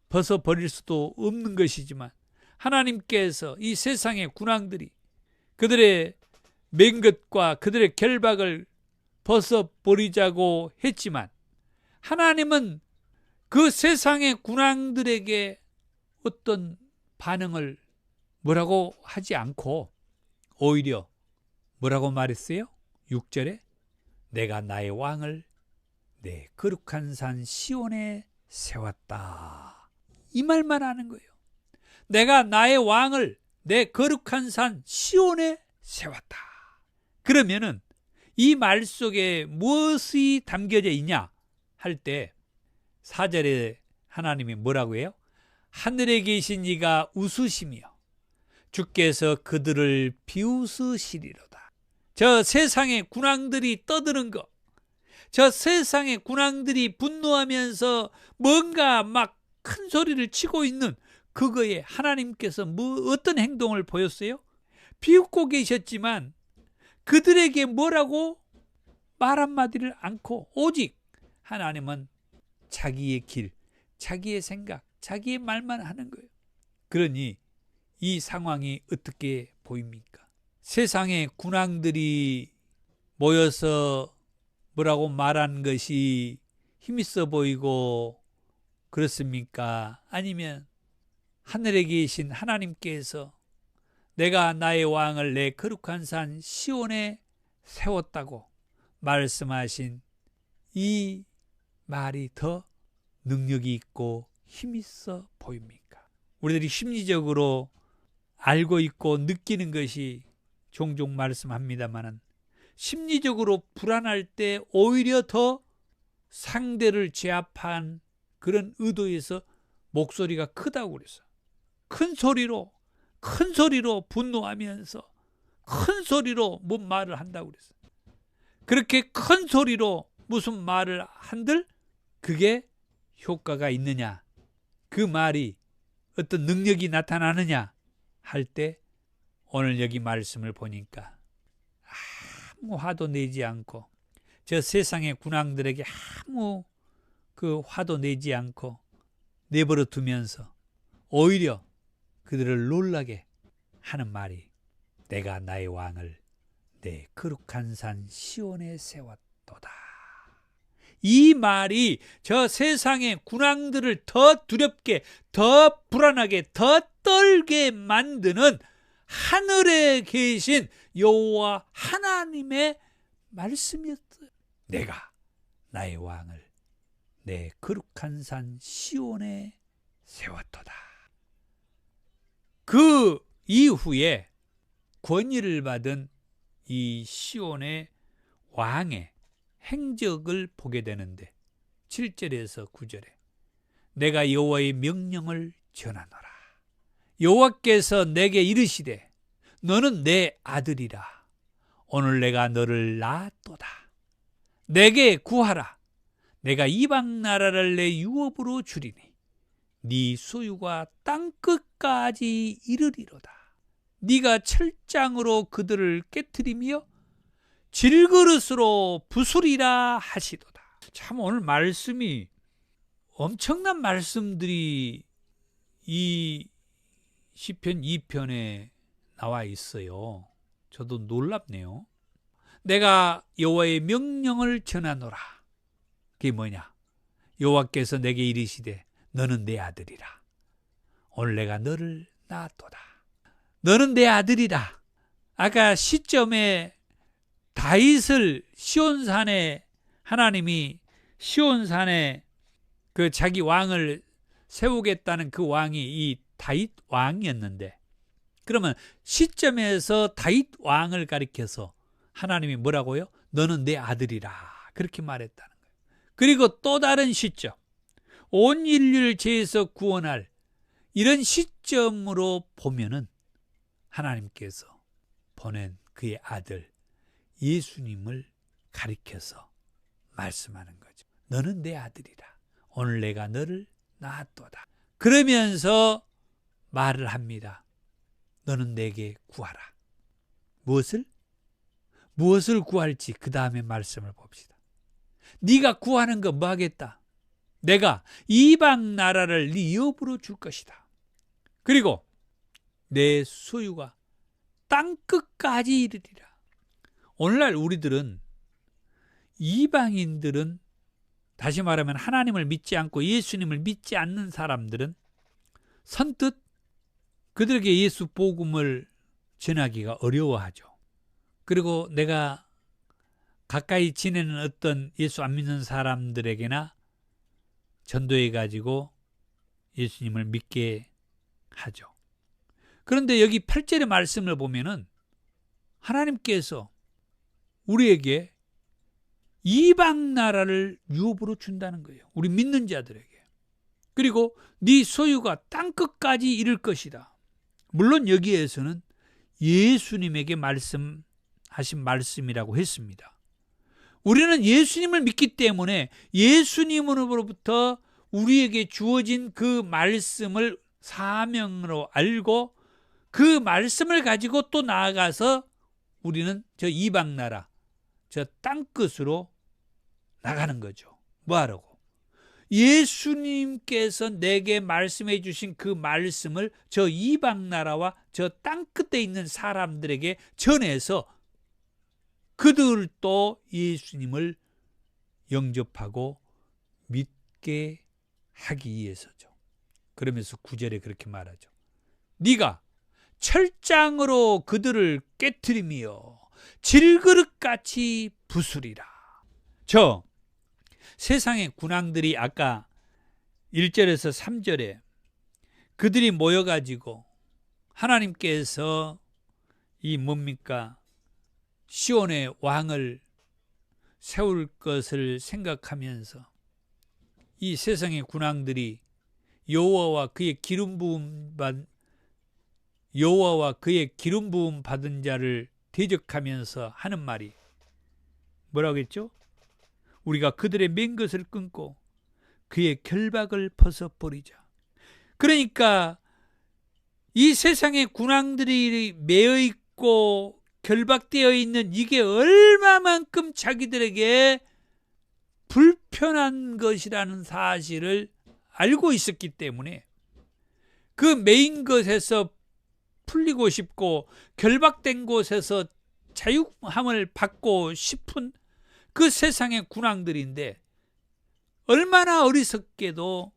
벗어버릴 수도 없는 것이지만, 하나님께서 이 세상의 군왕들이 그들의 맨 것과 그들의 결박을 벗어버리자고 했지만, 하나님은 그 세상의 군왕들에게 어떤 반응을 뭐라고 하지 않고 오히려 뭐라고 말했어요? 6절에 내가 나의 왕을 내 거룩한 산 시온에 세웠다. 이 말만 하는 거예요. 내가 나의 왕을 내 거룩한 산 시온에 세웠다. 그러면은 이 말 속에 무엇이 담겨져 있냐 할 때 4절에 하나님이 뭐라고 해요? 하늘에 계신 이가 웃으시며 주께서 그들을 비웃으시리로다. 저 세상의 군왕들이 떠드는 것, 저 세상의 군왕들이 분노하면서 뭔가 막 큰 소리를 치고 있는 그거에 하나님께서 어떤 행동을 보였어요? 비웃고 계셨지만 그들에게 뭐라고 말 한마디를 않고 오직 하나님은 자기의 길, 자기의 생각, 자기의 말만 하는 거예요. 그러니 이 상황이 어떻게 보입니까? 세상의 군왕들이 모여서 뭐라고 말한 것이 힘있어 보이고 그렇습니까? 아니면 하늘에 계신 하나님께서 내가 나의 왕을 내 거룩한 산 시온에 세웠다고 말씀하신 이 말이 더 능력이 있고 힘있어 보입니까? 우리들이 심리적으로 알고 있고 느끼는 것이 종종 말씀합니다만, 심리적으로 불안할 때 오히려 더 상대를 제압한 그런 의도에서 목소리가 크다고 그랬어요. 큰 소리로 분노하면서 큰 소리로 뭔 말을 한다고 그랬어요. 그렇게 큰 소리로 무슨 말을 한들 그게 효과가 있느냐, 그 말이 어떤 능력이 나타나느냐 할 때 오늘 여기 말씀을 보니까 아무 화도 내지 않고 저 세상의 군왕들에게 아무 그 화도 내지 않고 내버려 두면서 오히려 그들을 놀라게 하는 말이 내가 나의 왕을 내 거룩한 산 시온에 세웠도다. 이 말이 저 세상의 군왕들을 더 두렵게, 더 불안하게, 더 떨게 만드는 하늘에 계신 여호와 하나님의 말씀이었어요. 내가 나의 왕을 내 거룩한 산 시온에 세웠도다. 그 이후에 권위를 받은 이 시온의 왕의 행적을 보게 되는데 7절에서 9절에 내가 여호와의 명령을 전하노라. 여호와께서 내게 이르시되 너는 내 아들이라. 오늘 내가 너를 낳았도다. 내게 구하라. 내가 이방 나라를 내 유업으로 주리니 네 소유가 땅끝까지 이르리로다. 네가 철장으로 그들을 깨트리며 질그릇으로 부수리라 하시도다. 참 오늘 말씀이 엄청난 말씀들이 이 시편 2편에 나와 있어요. 저도 놀랍네요. 내가 여호와의 명령을 전하노라. 그게 뭐냐? 여호와께서 내게 이르시되 너는 내 아들이라. 오늘 내가 너를 낳았도다. 너는 내 아들이라. 아까 시점에 다윗을 시온산에 하나님이 시온산에 그 자기 왕을 세우겠다는 그 왕이 이 다윗 왕이었는데 그러면 시점에서 다윗 왕을 가리켜서 하나님이 뭐라고요? 너는 내 아들이라 그렇게 말했다는 거예요. 그리고 또 다른 시점, 온 인류를 죄에서 구원할 이런 시점으로 보면은 하나님께서 보낸 그의 아들 예수님을 가리켜서 말씀하는 거죠. 너는 내 아들이라. 오늘 내가 너를 낳았도다. 그러면서 말을 합니다. 너는 내게 구하라. 무엇을 구할지 그 다음에 말씀을 봅시다. 네가 구하는 거 뭐 하겠다? 내가 이방 나라를 네 업으로 줄 것이다. 그리고 내 소유가 땅 끝까지 이르리라. 오늘날 우리들은, 이방인들은, 다시 말하면 하나님을 믿지 않고 예수님을 믿지 않는 사람들은 선뜻 그들에게 예수 복음을 전하기가 어려워하죠. 그리고 내가 가까이 지내는 어떤 예수 안 믿는 사람들에게나 전도해 가지고 예수님을 믿게 하죠. 그런데 여기 8절의 말씀을 보면은 하나님께서 우리에게 이방 나라를 유업으로 준다는 거예요. 우리 믿는 자들에게. 그리고 네 소유가 땅 끝까지 이를 것이다. 물론 여기에서는 예수님에게 말씀하신 말씀이라고 했습니다. 우리는 예수님을 믿기 때문에 예수님으로부터 우리에게 주어진 그 말씀을 사명으로 알고 그 말씀을 가지고 또 나아가서 우리는 저 이방 나라, 저 땅끝으로 나가는 거죠. 뭐 하라고? 예수님께서 내게 말씀해 주신 그 말씀을 저 이방 나라와 저 땅끝에 있는 사람들에게 전해서 그들도 예수님을 영접하고 믿게 하기 위해서죠. 그러면서 9절에 그렇게 말하죠. 네가 철장으로 그들을 깨트리며 질그릇같이 부수리라. 저 세상의 군왕들이 아까 1절에서 3절에 그들이 모여가지고 하나님께서 이 뭡니까? 시온의 왕을 세울 것을 생각하면서 이 세상의 군왕들이 여호와와 그의 기름 부음 받은 자를 대적하면서 하는 말이 뭐라고 했죠? 우리가 그들의 맨 것을 끊고 그의 결박을 벗어버리자. 그러니까 이 세상의 군왕들이 매여 있고 결박되어 있는 이게 얼마만큼 자기들에게 불편한 것이라는 사실을 알고 있었기 때문에 그 매인 것에서 풀리고 싶고 결박된 곳에서 자유함을 받고 싶은 그 세상의 군왕들인데 얼마나 어리석게도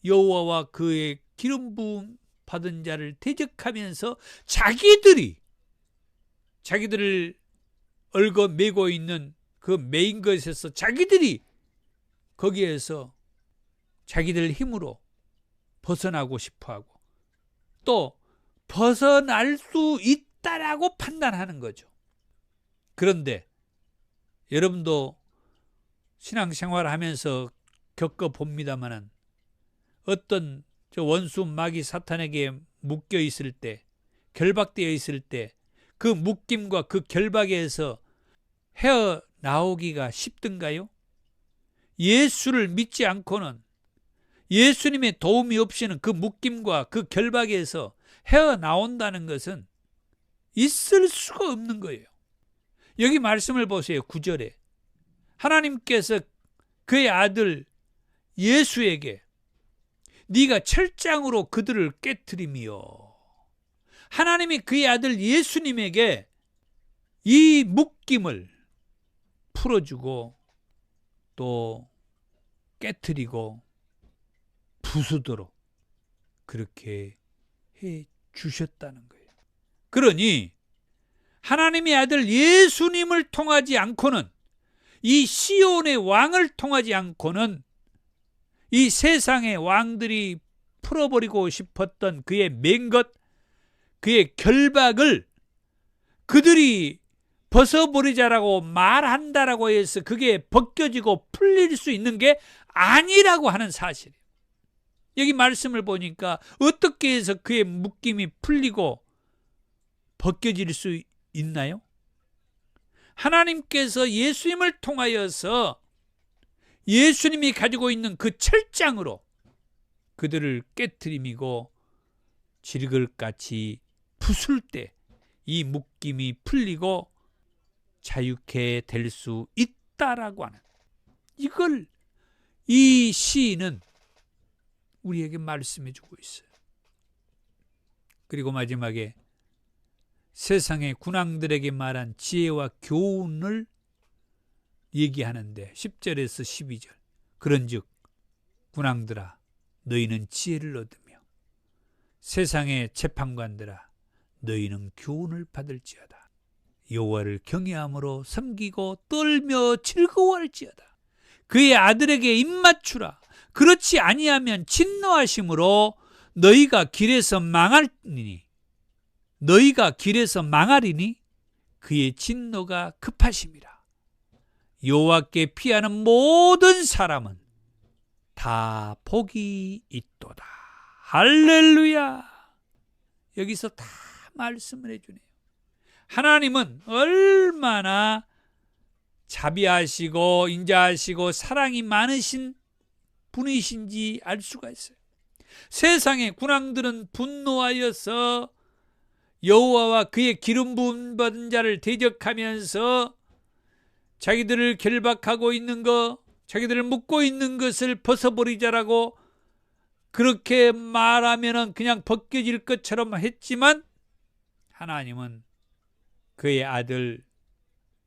여호와와 그의 기름 부음 받은 자를 대적하면서 자기들을 얽어 매고 있는 그 매인 것에서 자기들이 거기에서 자기들 힘으로 벗어나고 싶어하고 또 벗어날 수 있다라고 판단하는 거죠. 그런데 여러분도 신앙생활을 하면서 겪어봅니다마는 어떤 저 원수 마귀 사탄에게 묶여 있을 때, 결박되어 있을 때 그 묶임과 그 결박에서 헤어나오기가 쉽던가요? 예수를 믿지 않고는, 예수님의 도움이 없이는 그 묶임과 그 결박에서 헤어나온다는 것은 있을 수가 없는 거예요. 여기 말씀을 보세요. 9절에 하나님께서 그의 아들 예수에게 네가 철장으로 그들을 깨트리며, 하나님이 그의 아들 예수님에게 이 묶임을 풀어주고 또 깨트리고 부수도록 그렇게 해 주셨다는 거예요. 그러니 하나님의 아들 예수님을 통하지 않고는, 이 시온의 왕을 통하지 않고는 이 세상의 왕들이 풀어버리고 싶었던 그의 맨 것, 그의 결박을 그들이 벗어버리자라고 말한다라고 해서 그게 벗겨지고 풀릴 수 있는 게 아니라고 하는 사실이에요. 여기 말씀을 보니까 어떻게 해서 그의 묶임이 풀리고 벗겨질 수 있나요? 하나님께서 예수님을 통하여서 예수님이 가지고 있는 그 철장으로 그들을 깨트림이고 질글같이 부술 때 이 묶임이 풀리고 자유케 될 수 있다라고 하는, 이걸 이 시인은 우리에게 말씀해 주고 있어요. 그리고 마지막에 세상의 군왕들에게 말한 지혜와 교훈을 얘기하는데 10절에서 12절, 그런즉 군왕들아 너희는 지혜를 얻으며 세상의 재판관들아 너희는 교훈을 받을지어다. 여호와를 경외함으로 섬기고 떨며 즐거워할지어다. 그의 아들에게 입맞추라. 그렇지 아니하면 진노하심으로 너희가 길에서 망하리니 그의 진노가 급하심이라. 여호와께 피하는 모든 사람은 다 복이 있도다. 할렐루야. 여기서 다 말씀을 해주네요. 하나님은 얼마나 자비하시고 인자하시고 사랑이 많으신 분이신지 알 수가 있어요. 세상의 군왕들은 분노하여서 여호와와 그의 기름 부음 받은 자를 대적하면서 자기들을 결박하고 있는 것, 자기들을 묶고 있는 것을 벗어버리자라고 그렇게 말하면 그냥 벗겨질 것처럼 했지만, 하나님은 그의 아들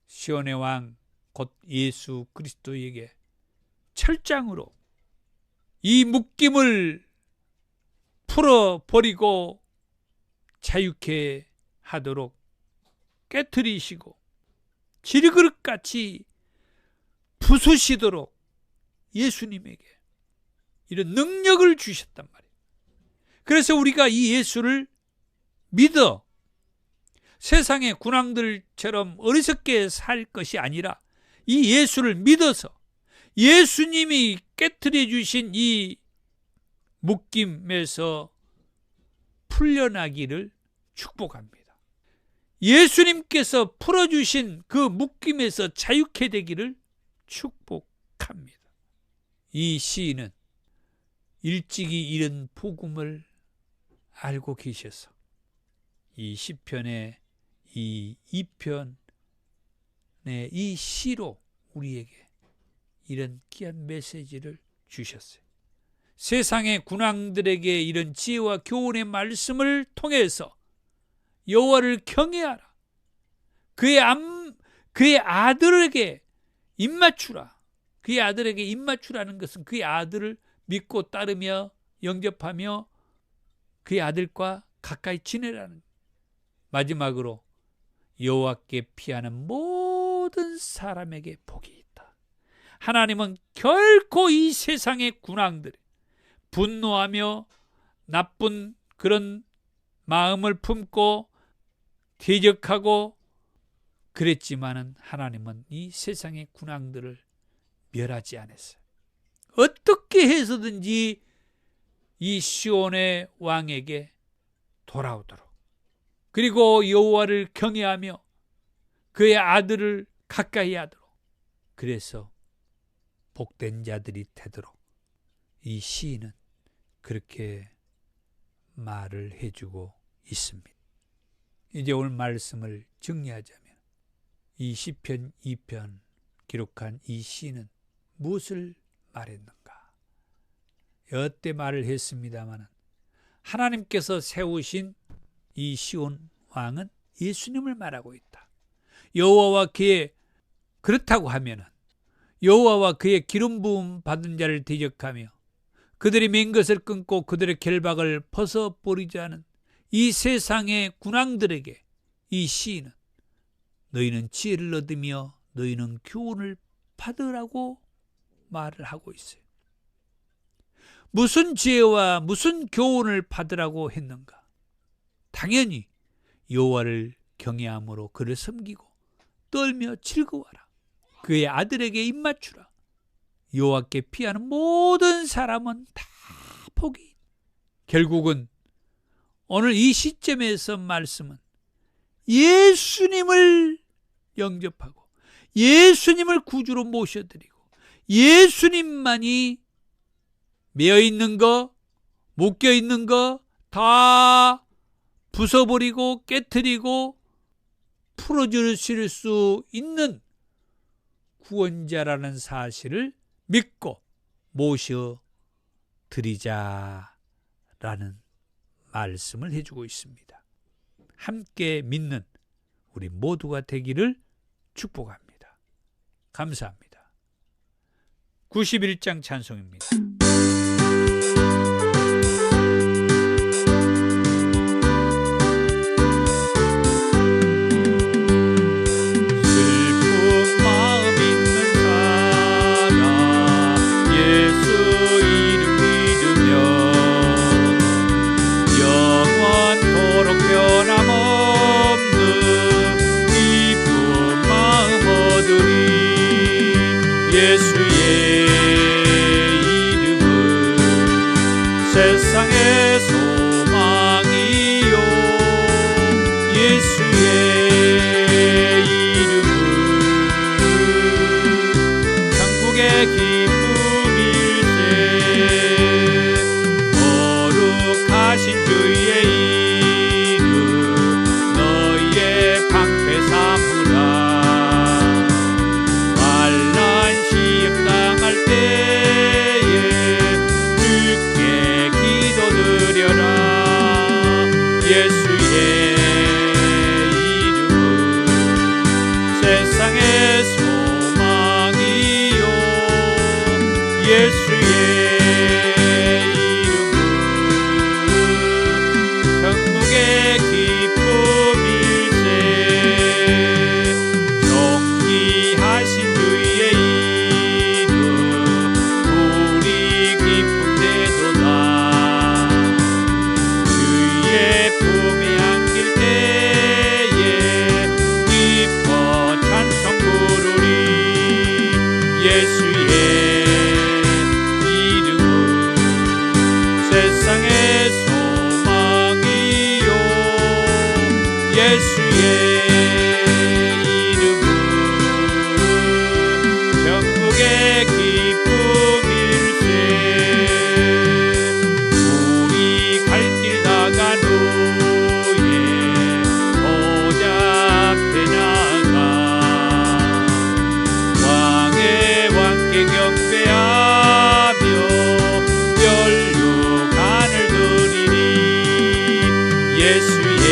시온의 왕 곧 예수 그리스도에게 철장으로 이 묶임을 풀어버리고 자유케 하도록 깨트리시고 질그릇같이 부수시도록 예수님에게 이런 능력을 주셨단 말이에요. 그래서 우리가 이 예수를 믿어 세상의 군왕들처럼 어리석게 살 것이 아니라 이 예수를 믿어서 예수님이 깨트려 주신 이 묶임에서 풀려나기를 축복합니다. 예수님께서 풀어주신 그 묶임에서 자유케 되기를 축복합니다. 이 시인은 일찍이 이런 복음을 알고 계셔서 이 시편의 이 2편의 이 시로 우리에게 이런 귀한 메시지를 주셨어요. 세상의 군왕들에게 이런 지혜와 교훈의 말씀을 통해서 여호와를 경외하라. 그의 아들에게 입맞추라. 그의 아들에게 입맞추라는 것은 그의 아들을 믿고 따르며 영접하며 그의 아들과 가까이 지내라는. 마지막으로 여호와께 피하는 모든 사람에게 복이 있다. 하나님은 결코 이 세상의 군왕들 분노하며 나쁜 그런 마음을 품고 대적하고 그랬지만은 하나님은 이 세상의 군왕들을 멸하지 않았어요. 어떻게 해서든지 이 시온의 왕에게 돌아오도록, 그리고 여호와를 경외하며 그의 아들을 가까이 하도록, 그래서 복된 자들이 되도록 이 시인은 그렇게 말을 해주고 있습니다. 이제 오늘 말씀을 정리하자면 이 시편 2편 기록한 이 시인은 무엇을 말했는가? 여태 말을 했습니다만 하나님께서 세우신 이 시온 왕은 예수님을 말하고 있다. 여호와와 그의, 그렇다고 하면은 여호와와 그의 기름 부음 받은 자를 대적하며 그들이 맨 것을 끊고 그들의 결박을 벗어버리자는 이 세상의 군왕들에게 이 시인은 너희는 지혜를 얻으며 너희는 교훈을 받으라고 말을 하고 있어요. 무슨 지혜와 무슨 교훈을 받으라고 했는가? 당연히 여호와를 경외함으로 그를 섬기고 떨며 즐거워하라. 그의 아들에게 입맞추라. 여호와께 피하는 모든 사람은 다 복이. 결국은 오늘 이 시점에서 말씀은 예수님을 영접하고 예수님을 구주로 모셔드리고 예수님만이 매어있는 거, 묶여있는 거 다 부숴버리고 깨트리고 풀어주실 수 있는 구원자라는 사실을 믿고 모셔드리자라는 말씀을 해주고 있습니다. 함께 믿는 우리 모두가 되기를 축복합니다. 감사합니다. 91장 찬송입니다. 세상의 소망이요 예수의 이름은 천국의 기쁨일세. 거룩하신 주의 이름 너희의 방패 삼으라. 환난 시험 당할 때에 주께 기도드려라. 예수의 이름은 세상의 소망이요 예수의 이름은 천국의 기쁨일세. 정의하신 주의 이름 우리 기쁨 되도다. 주의 품에 안길 때에 기뻐 찬송 부르리. 예수의 이름은 세상의 소망이요 예수의 이름은 천국의 기쁨일세. 우리 갈 길 나간 후에 보좌 앞에 나가 왕의 왕께 경배하며 면류관을 드리리. 예수의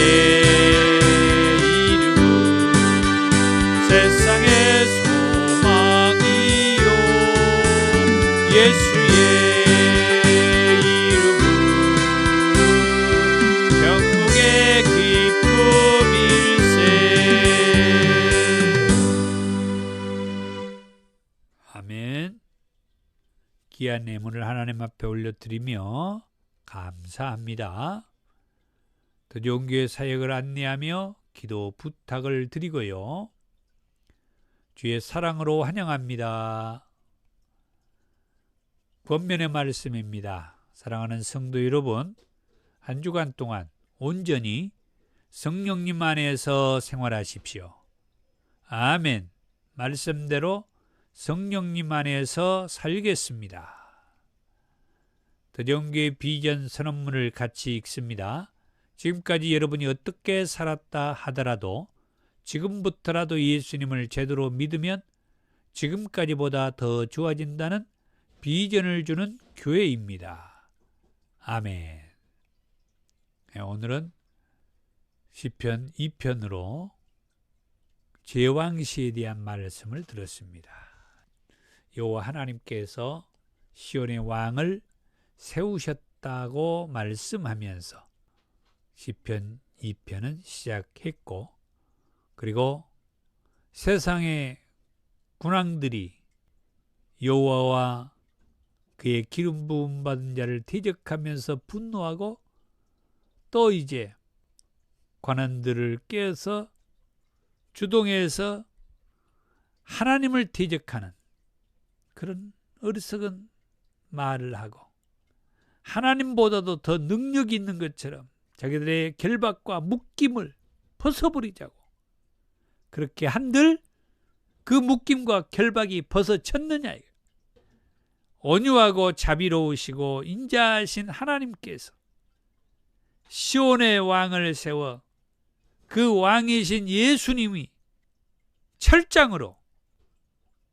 이름은 세상의 소망이요 예수의 이름은 천국의 기쁨일세. 아멘. 귀한 예물을 하나님 앞에 올려드리며 감사합니다. 더 좋은 교회 사역을 안내하며 기도 부탁을 드리고요. 주의 사랑으로 환영합니다. 권면의 말씀입니다. 사랑하는 성도 여러분, 한 주간 동안 온전히 성령님 안에서 생활하십시오. 아멘. 말씀대로 성령님 안에서 살겠습니다. 더 좋은 교회 비전 선언문을 같이 읽습니다. 지금까지 여러분이 어떻게 살았다 하더라도 지금부터라도 예수님을 제대로 믿으면 지금까지보다 더 좋아진다는 비전을 주는 교회입니다. 아멘. 오늘은 시편 2편으로 제왕시에 대한 말씀을 들었습니다. 여호와 하나님께서 시온의 왕을 세우셨다고 말씀하면서 시편 2편은 시작했고, 그리고 세상의 군왕들이 여호와와 그의 기름 부음 받은 자를 대적하면서 분노하고 또 이제 관원들을 깨어서 주동해서 하나님을 대적하는 그런 어리석은 말을 하고 하나님보다도 더 능력이 있는 것처럼 자기들의 결박과 묶임을 벗어버리자고 그렇게 한들 그 묶임과 결박이 벗어졌느냐. 온유하고 자비로우시고 인자하신 하나님께서 시온의 왕을 세워 그 왕이신 예수님이 철장으로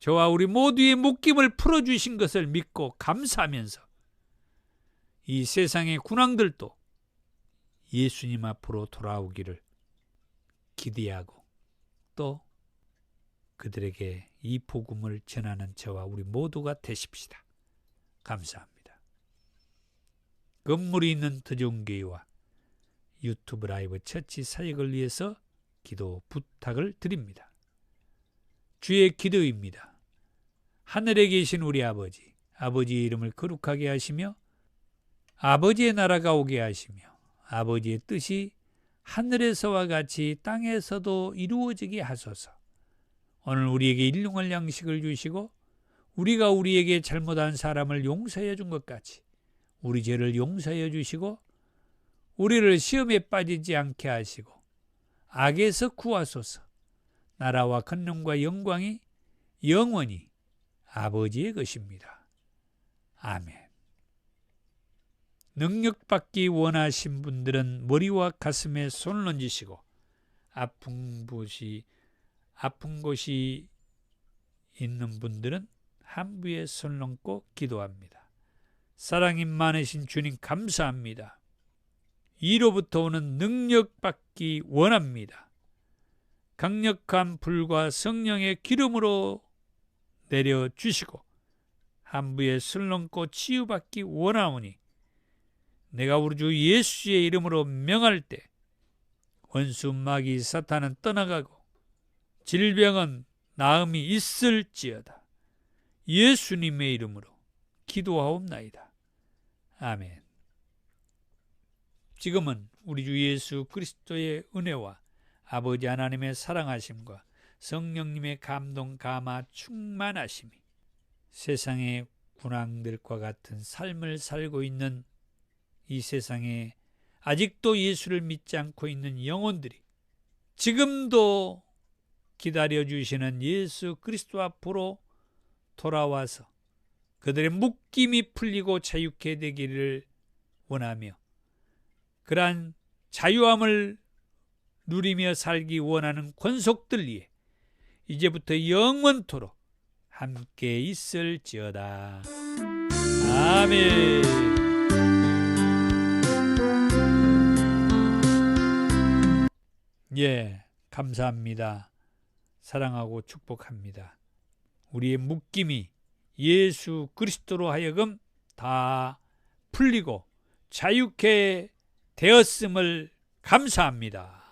저와 우리 모두의 묶임을 풀어주신 것을 믿고 감사하면서 이 세상의 군왕들도 예수님 앞으로 돌아오기를 기대하고 또 그들에게 이 복음을 전하는 저와 우리 모두가 되십시다. 감사합니다. 건물이 있는 더좋은교회와 유튜브 라이브 처치 사역을 위해서 기도 부탁을 드립니다. 주의 기도입니다. 하늘에 계신 우리 아버지, 아버지의 이름을 거룩하게 하시며 아버지의 나라가 오게 하시며 아버지의 뜻이 하늘에서와 같이 땅에서도 이루어지게 하소서. 오늘 우리에게 일용할 양식을 주시고 우리가 우리에게 잘못한 사람을 용서해 준 것 같이 우리 죄를 용서해 주시고 우리를 시험에 빠지지 않게 하시고 악에서 구하소서. 나라와 권능과 영광이 영원히 아버지의 것입니다. 아멘. 능력받기 원하신 분들은 머리와 가슴에 손을 얹으시고 아픈 곳이 있는 분들은 한부에 손을 얹고 기도합니다. 사랑이 많으신 주님 감사합니다. 이로부터 오는 능력받기 원합니다. 강력한 불과 성령의 기름으로 내려주시고 한부에 손을 얹고 치유받기 원하오니 내가 우리 주 예수의 이름으로 명할 때 원수 마귀 사탄은 떠나가고 질병은 나음이 있을지어다. 예수님의 이름으로 기도하옵나이다. 아멘. 지금은 우리 주 예수 그리스도의 은혜와 아버지 하나님의 사랑하심과 성령님의 감동 감화 충만하심이 세상의 군왕들과 같은 삶을 살고 있는 이 세상에 아직도 예수를 믿지 않고 있는 영혼들이 지금도 기다려주시는 예수 그리스도 앞으로 돌아와서 그들의 묶임이 풀리고 자유케 되기를 원하며 그러한 자유함을 누리며 살기 원하는 권속들 위해 이제부터 영원토록 함께 있을지어다. 아멘. 감사합니다. 사랑하고 축복합니다. 우리의 묶임이 예수 그리스도로 하여금 다 풀리고 자유케 되었음을 감사합니다.